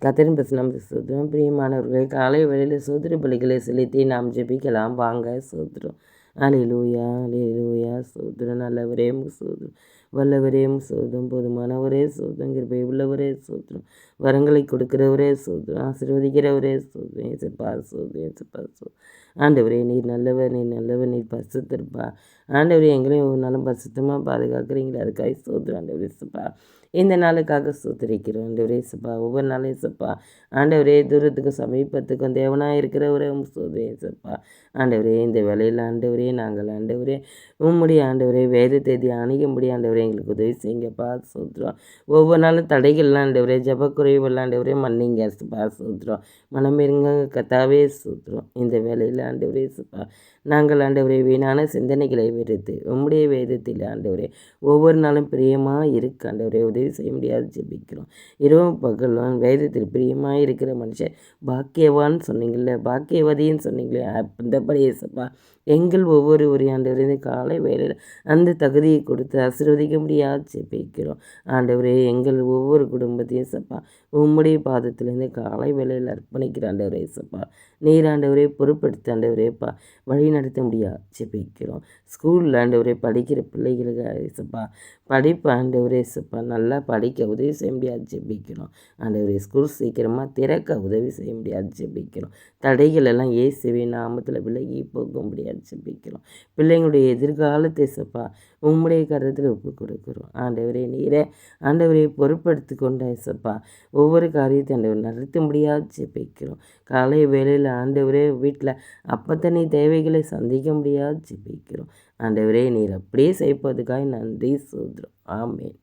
கர்த்தரின் பிரசனம் சோத்திரம். பிரியமானவர்களே, காலை வேளையில் சோத்திர பலிகளை செலுத்தி நாம் ஜெபிக்கலாம் வாங்க. சோத்திரம். அல்லேலூயா அல்லேலூயா. சோத்திரம். நல்லவரே சோத்திரம். வல்லவரே சோதம். போதுமானவரே சோதம். கிருபை உள்ளவரே சோத்திரம். வரங்களை கொடுக்கிறவரே சோத்திரம். ஆசீர்வதிக்கிறவரே சோதம். ஏசப்பா சோதம். ஏசப்பா சோதம். ஆண்டவரே, நீர் நல்லவர், நீர் நல்லவர், நீர் பரிசுத்தருப்பா. ஆண்டவரே, எங்களையும் ஒரு நாளும் பரிசுத்தமாக பாதுகாக்கிறீங்களா? அதுக்காக சோத்திரம். ஆண்டவரே ஏசப்பா, இந்த நாளுக்காக சோத்திரிக்கிறோம். ஆண்டவரே ஏசப்பா, ஒவ்வொரு நாளும் ஏசப்பா, ஆண்டவரே, தூரத்துக்கும் சமீபத்துக்கும் தேவனாக இருக்கிறவரே சோதம் ஏசப்பா. ஆண்டவரே, இந்த வேலையில் ஆண்டவரே, நாங்கள் ஆண்டவரே உம்முடைய ஆண்டவரே வேதத்தை தியானிக்கும்படி ஆண்டவரே எங்களுக்கு உதவி செய்யுங்கப்பா. சோத்திரம். ஒவ்வொரு நாளும் தடைகள்லாம் ஆண்டவரே, ஜபக்குறைவெல்லாம் ஆண்டவரே மன்னிங்க ஏசப்பா. சோத்திரம். மனமிருங்க கத்தாவே. சோத்திரம். இந்த வேலையில் ஆண்டவரே ஏசப்பா, நாங்கள் ஆண்டவரே வீணான சிந்தனைகளை வெறுத்து உம்முடைய வேதத்தில் ஆண்டவரே ஒவ்வொரு நாளும் பிரியமாக இருக்க ஆண்டவரே உதவி செய்ய முடியாது ஜெபிக்கிறோம். இரவும் பகலும் வேதத்தில் பிரியமாக இருக்கிற மனுஷன் பாக்கியவான்னு சொன்னீங்களே, பாக்கியவதின்னு சொன்னீங்களே, அந்தபடி ஏசப்பா எங்கள் ஒவ்வொரு ஆண்டவரே இந்த காலை வேளையில் அந்த தகுதியை கொடுத்து ஆசீர்வதிக்க முடியாது ஜெபிக்கிறோம். ஆண்டவரே, எங்கள் ஒவ்வொரு குடும்பத்தையும் ஏசப்பா உம்முடைய பாதத்திலேருந்து காலை வேளையில் அர்ப்பணிக்கிற ஆண்டவரே ஏசப்பா, நீர் ஆண்டவரே பொறுப்படுத்த ஆண்டவரேப்பா வழி நடத்த முடியாது ஜெபிக்கிறோம். ஸ்கூலில் ஆண்டவரே படிக்கிற பிள்ளைகளுக்கு ஏசப்பா படிப்பு ஆண்டவரே ஏசப்பா நல்லா படிக்க உதவி செய்ய முடியாது ஜெபிக்கிறோம். ஆண்டவரே, ஸ்கூல் சீக்கிரமாக திறக்க உதவி செய்ய முடியாது ஜெபிக்கிறோம். தடைகள் எல்லாம் இயேசுவின் நாமத்தில் விலகி போக முடியாது ஜெபிக்கிறோம். பிள்ளைங்களுடைய எதிர்காலத்தை ஏசப்பா உம்முடைய கருத்தில் ஒப்பு கொடுக்குறோம். ஆண்டவரே, நீரே ஆண்டவரை பொறுப்படுத்தி கொண்ட ஏசப்பா ஒவ்வொரு காரியத்தை ஆண்டவர் நடத்த முடியாது ஜெபிக்கிறோம். காலை வேளையில் ஆண்டவரே வீட்டில் அப்பத்தனி தேவைகளை சந்திக்க முடியாது ஜெபிக்கிறோம். ஆண்டவரே, நீர் அப்படியே செய்ப்பதுக்காக நன்றி சோத்திரம். ஆமென்.